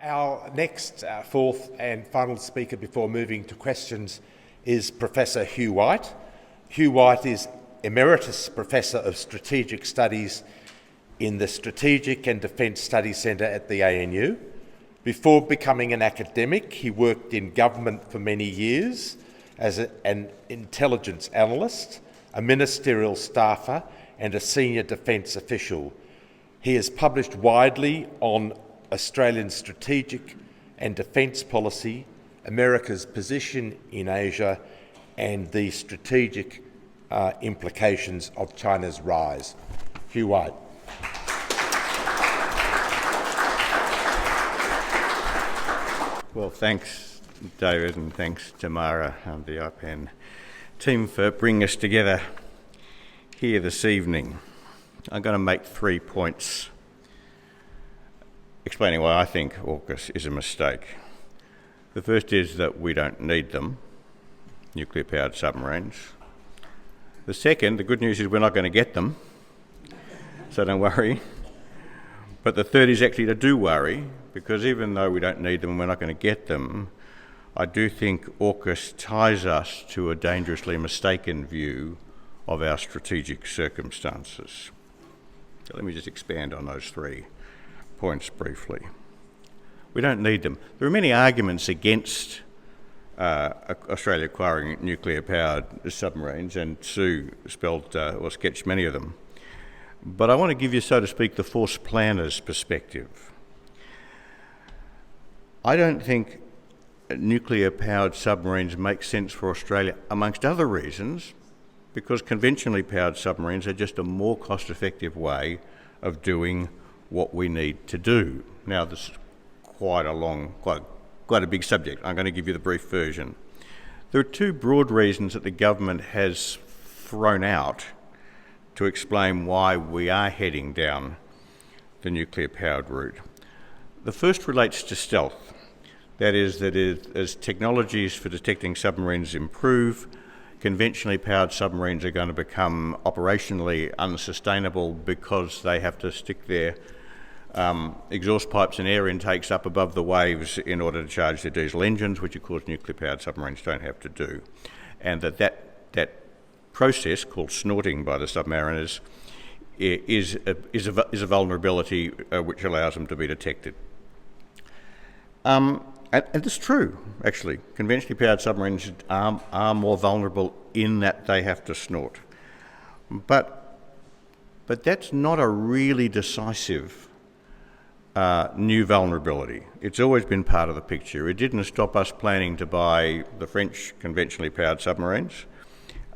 Our next fourth and final speaker before moving to questions is Professor Hugh White. Hugh White is Emeritus Professor of Strategic Studies in the Strategic and Defence Studies Centre at the ANU. Before becoming an academic, he worked in government for many years as an intelligence analyst, a ministerial staffer and a senior defence official. He has published widely on Australian strategic and defence policy, America's position in Asia, and the strategic implications of China's rise. Hugh White. Well, thanks, David, and thanks, Tamara and the IPAN team for bringing us together here this evening. I'm going to make 3 points explaining why I think AUKUS is a mistake. The first is that we don't need them, nuclear-powered submarines. The second, the good news is we're not going to get them, so don't worry. But the third is actually to do worry, because even though we don't need them and we're not going to get them, I do think AUKUS ties us to a dangerously mistaken view of our strategic circumstances. So let me just expand on those 3 points briefly. We don't need them. There are many arguments against Australia acquiring nuclear-powered submarines, and Sue sketched many of them. But I want to give you, so to speak, the force planner's perspective. I don't think nuclear-powered submarines make sense for Australia, amongst other reasons, because conventionally powered submarines are just a more cost-effective way of doing what we need to do. Now, this is quite a big subject. I'm going to give you the brief version. There are 2 broad reasons that the government has thrown out to explain why we are heading down the nuclear-powered route. The first relates to stealth. That is, as technologies for detecting submarines improve, conventionally powered submarines are going to become operationally unsustainable because they have to stick their exhaust pipes and air intakes up above the waves in order to charge their diesel engines, which of course nuclear-powered submarines don't have to do. And that process, called snorting by the submariners, is a vulnerability which allows them to be detected. And it's true, actually. Conventionally powered submarines are more vulnerable in that they have to snort. But that's not a really decisive new vulnerability. It's always been part of the picture. It didn't stop us planning to buy the French conventionally powered submarines.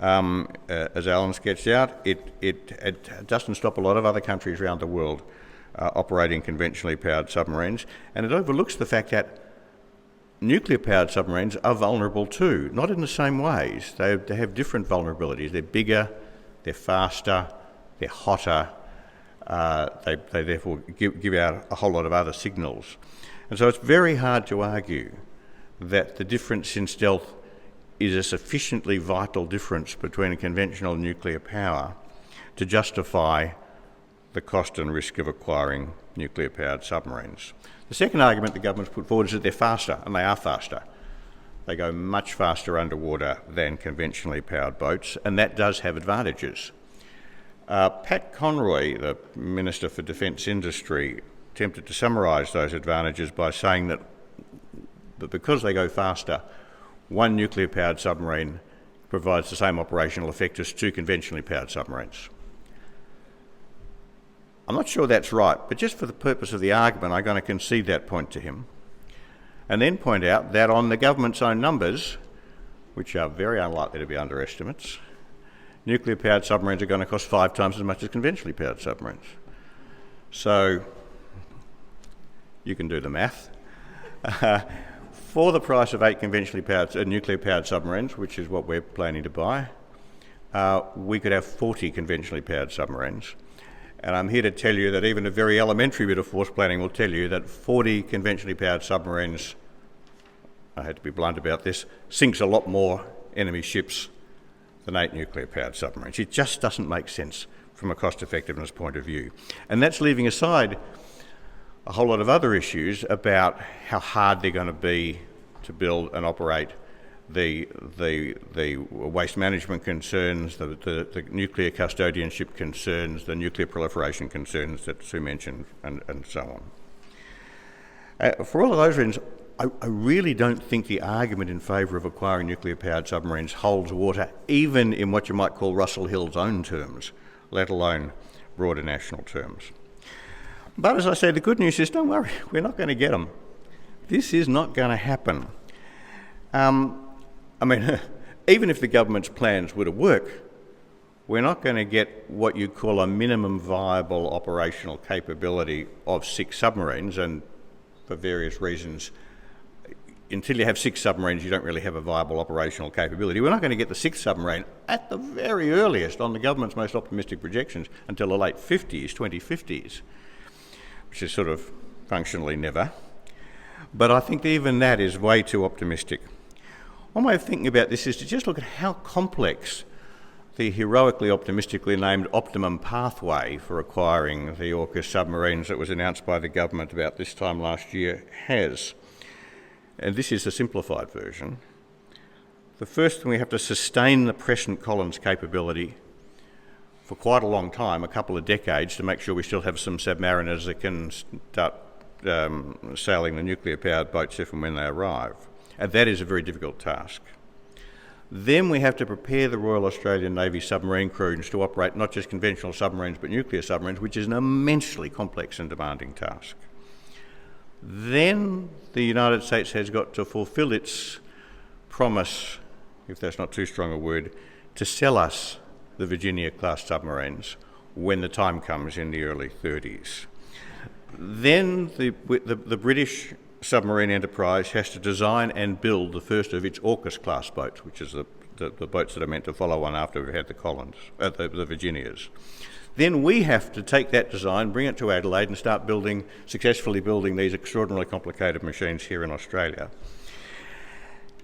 As Alan sketched out, it doesn't stop a lot of other countries around the world operating conventionally powered submarines, and it overlooks the fact that nuclear-powered submarines are vulnerable too, not in the same ways. They have different vulnerabilities. They're bigger, they're faster, they're hotter, they therefore give out a whole lot of other signals. And so it's very hard to argue that the difference in stealth is a sufficiently vital difference between a conventional nuclear power to justify the cost and risk of acquiring nuclear-powered submarines. The second argument the government's put forward is that they're faster, and they are faster. They go much faster underwater than conventionally powered boats, and that does have advantages. Pat Conroy, the Minister for Defence Industry, attempted to summarise those advantages by saying that because they go faster, one nuclear-powered submarine provides the same operational effect as 2 conventionally powered submarines. I'm not sure that's right, but just for the purpose of the argument, I'm going to concede that point to him, and then point out that on the government's own numbers, which are very unlikely to be underestimates, nuclear-powered submarines are going to cost 5 times as much as conventionally powered submarines. So you can do the math. For the price of 8 conventionally powered nuclear-powered submarines, which is what we're planning to buy, we could have 40 conventionally powered submarines. And I'm here to tell you that even a very elementary bit of force planning will tell you that 40 conventionally powered submarines, I had to be blunt about this, sinks a lot more enemy ships than 8 nuclear-powered submarines. It just doesn't make sense from a cost-effectiveness point of view. And that's leaving aside a whole lot of other issues about how hard they're going to be to build and operate, the waste management concerns, the nuclear custodianship concerns, the nuclear proliferation concerns that Sue mentioned, and so on. For all of those reasons, I really don't think the argument in favour of acquiring nuclear-powered submarines holds water, even in what you might call Russell Hill's own terms, let alone broader national terms. But as I say, the good news is, don't worry, we're not going to get them. This is not going to happen. I mean, even if the government's plans were to work, we're not going to get what you call a minimum viable operational capability of 6 submarines, and for various reasons, until you have 6 submarines, you don't really have a viable operational capability. We're not going to get the 6th submarine at the very earliest on the government's most optimistic projections until the late 50s, 2050s, which is sort of functionally never. But I think even that is way too optimistic. One way of thinking about this is to just look at how complex the heroically optimistically named optimum pathway for acquiring the AUKUS submarines that was announced by the government about this time last year has. And this is the simplified version. The first thing, we have to sustain the present Collins capability for quite a long time, a couple of decades, to make sure we still have some submariners that can start sailing the nuclear-powered boats if and when they arrive. And that is a very difficult task. Then we have to prepare the Royal Australian Navy submarine crews to operate not just conventional submarines but nuclear submarines, which is an immensely complex and demanding task. Then the United States has got to fulfil its promise, if that's not too strong a word, to sell us the Virginia-class submarines when the time comes in the early 30s. Then the British submarine enterprise has to design and build the first of its AUKUS-class boats, which is the boats that are meant to follow on after we've had the the Virginias. Then we have to take that design, bring it to Adelaide and start successfully building these extraordinarily complicated machines here in Australia.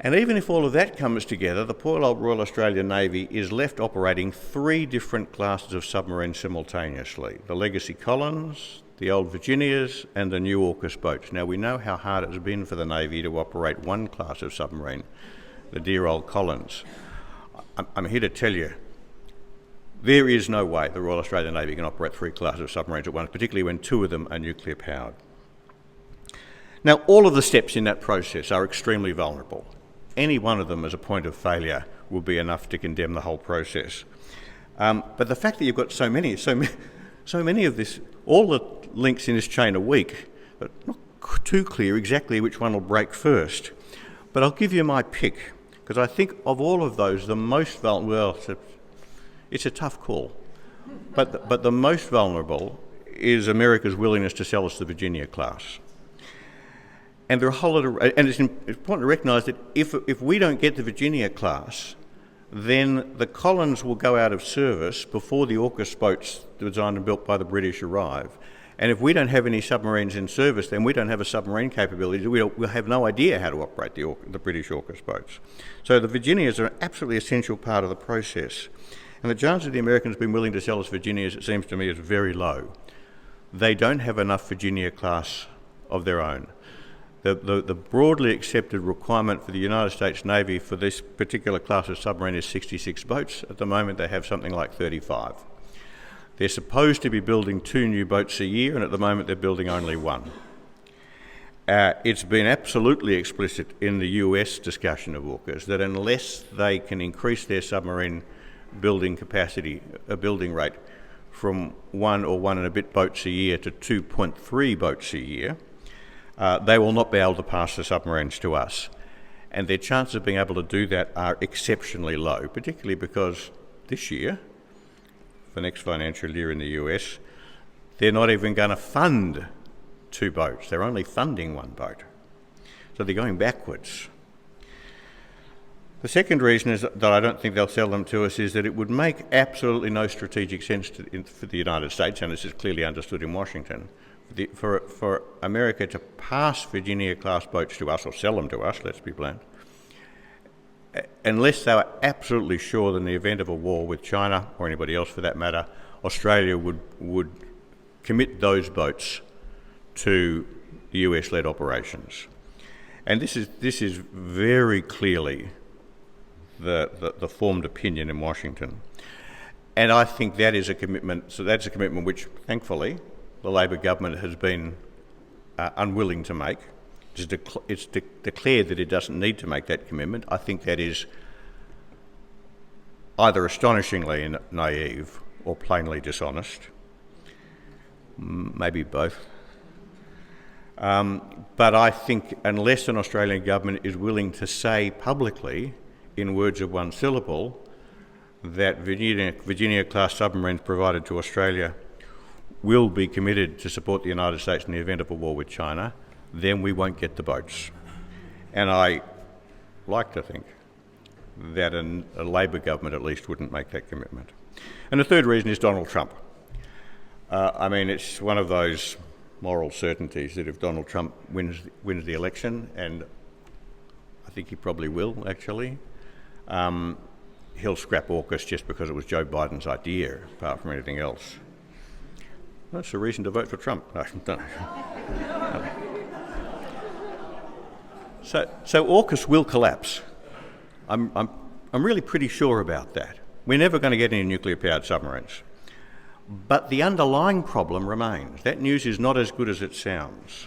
And even if all of that comes together, the poor old Royal Australian Navy is left operating 3 different classes of submarines simultaneously: the Legacy Collins, the old Virginias, and the new AUKUS boats. Now, we know how hard it has been for the Navy to operate one class of submarine, the dear old Collins. I'm here to tell you, there is no way the Royal Australian Navy can operate 3 classes of submarines at once, particularly when 2 of them are nuclear powered. Now, all of the steps in that process are extremely vulnerable. Any one of them as a point of failure will be enough to condemn the whole process. But the fact that you've got so many of this, all the links in this chain are weak, but not too clear exactly which one will break first. But I'll give you my pick, because I think of all of those, the most vulnerable, well, it's a tough call, but the most vulnerable is America's willingness to sell us the Virginia class. And there are a whole lot of, and it's important to recognise that if we don't get the Virginia class, then the Collins will go out of service before the AUKUS boats designed and built by the British arrive. And if we don't have any submarines in service, then we don't have a submarine capability. We'll have no idea how to operate the British AUKUS boats. So the Virginias are an absolutely essential part of the process. And the chance of the Americans being willing to sell us Virginias, it seems to me, is very low. They don't have enough Virginia class of their own. The broadly accepted requirement for the United States Navy for this particular class of submarine is 66 boats. At the moment they have something like 35. They're supposed to be building 2 new boats a year, and at the moment they're building only 1. It's been absolutely explicit in the US discussion of AUKUS that unless they can increase their submarine building capacity, a building rate, from 1 or 1 and a bit boats a year to 2.3 boats a year, they will not be able to pass the submarines to us. And their chances of being able to do that are exceptionally low, particularly because this year, for next financial year in the US, they're not even going to fund 2 boats. They're only funding 1 boat. So they're going backwards. The second reason is that I don't think they'll sell them to us is that it would make absolutely no strategic sense for the United States, and this is clearly understood in Washington, for America to pass Virginia-class boats to us, or sell them to us, let's be blunt, unless they were absolutely sure that in the event of a war with China, or anybody else for that matter, Australia would commit those boats to the US-led operations. And this is very clearly the formed opinion in Washington. And I think that is a commitment, so that's a commitment which, thankfully, the Labor government has been unwilling to make. It's declared that it doesn't need to make that commitment. I think that is either astonishingly naive or plainly dishonest, maybe both. But I think unless an Australian government is willing to say publicly, in words of one syllable, that Virginia-class submarines provided to Australia will be committed to support the United States in the event of a war with China, then we won't get the boats. And I like to think that a Labor government at least wouldn't make that commitment. And the third reason is Donald Trump. I mean, it's one of those moral certainties that if Donald Trump wins the election, and I think he probably will actually, he'll scrap AUKUS just because it was Joe Biden's idea, apart from anything else. That's a reason to vote for Trump. So AUKUS will collapse. I'm really pretty sure about that. We're never going to get any nuclear-powered submarines. But the underlying problem remains. That news is not as good as it sounds.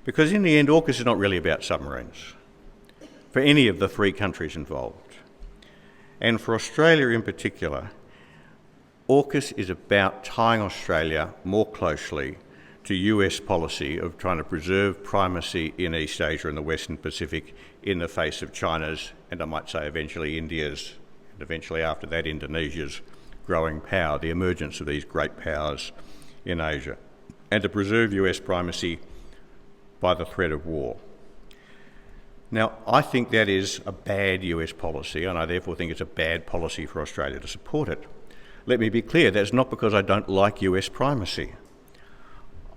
Because in the end, AUKUS is not really about submarines for any of the three countries involved. And for Australia in particular, AUKUS is about tying Australia more closely to US policy of trying to preserve primacy in East Asia and the Western Pacific in the face of China's, and I might say eventually India's, and eventually after that Indonesia's growing power, the emergence of these great powers in Asia, and to preserve US primacy by the threat of war. Now, I think that is a bad US policy, and I therefore think it's a bad policy for Australia to support it. Let me be clear, that's not because I don't like US primacy.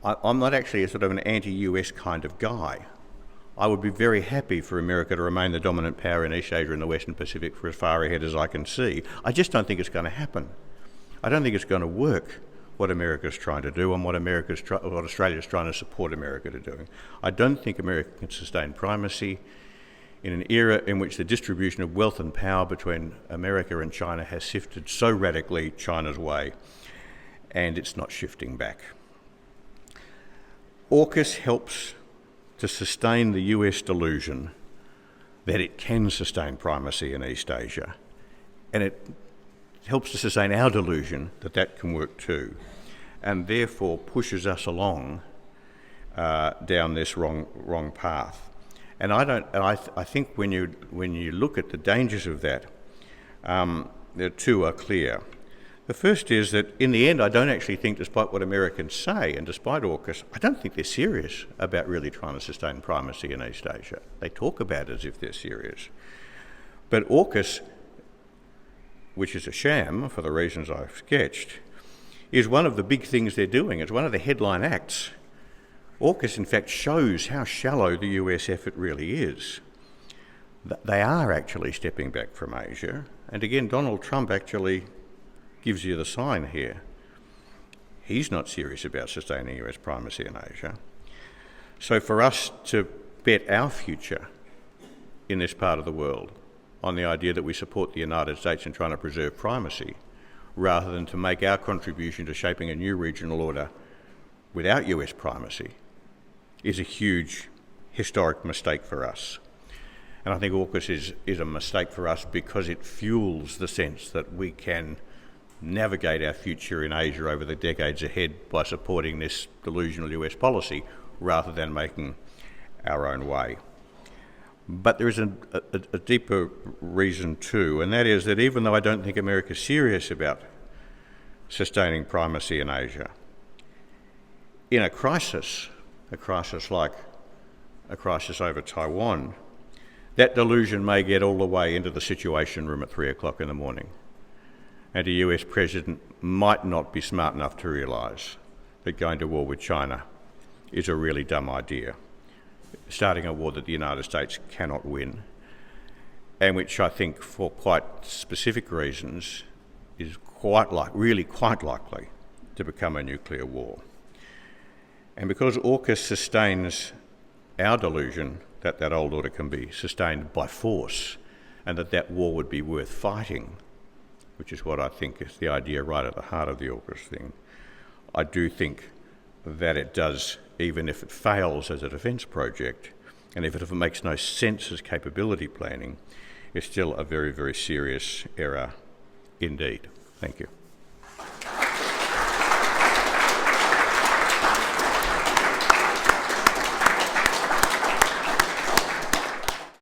I'm not actually a sort of an anti-US kind of guy. I would be very happy for America to remain the dominant power in East Asia and the Western Pacific for as far ahead as I can see. I just don't think it's going to happen. I don't think it's going to work, what America's trying to do and what Australia's trying to support America to do. I don't think America can sustain primacy in an era in which the distribution of wealth and power between America and China has shifted so radically China's way, and it's not shifting back. AUKUS helps to sustain the US delusion that it can sustain primacy in East Asia, and it helps to sustain our delusion that that can work too, and therefore pushes us along down this wrong path. And I think when you look at the dangers of that, the two are clear. The first is that in the end, I don't actually think, despite what Americans say, and despite AUKUS, I don't think they're serious about really trying to sustain primacy in East Asia. They talk about it as if they're serious. But AUKUS, which is a sham for the reasons I've sketched, is one of the big things they're doing. It's one of the headline acts. AUKUS, in fact, shows how shallow the US effort really is. They are actually stepping back from Asia. And again, Donald Trump actually gives you the sign here. He's not serious about sustaining US primacy in Asia. So for us to bet our future in this part of the world on the idea that we support the United States in trying to preserve primacy, rather than to make our contribution to shaping a new regional order without US primacy, is a huge historic mistake for us. And I think AUKUS is a mistake for us because it fuels the sense that we can navigate our future in Asia over the decades ahead by supporting this delusional US policy rather than making our own way. But there is a deeper reason too, and that is that even though I don't think America's serious about sustaining primacy in Asia, in a crisis like a crisis over Taiwan, that delusion may get all the way into the Situation Room at 3 o'clock in the morning. And a US president might not be smart enough to realise that going to war with China is a really dumb idea, starting a war that the United States cannot win, and which I think for quite specific reasons is really quite likely to become a nuclear war. And because AUKUS sustains our delusion that that old order can be sustained by force and that that war would be worth fighting, which is what I think is the idea right at the heart of the AUKUS thing, I do think that it does, even if it fails as a defence project, and if it makes no sense as capability planning, is still a very, very serious error indeed. Thank you.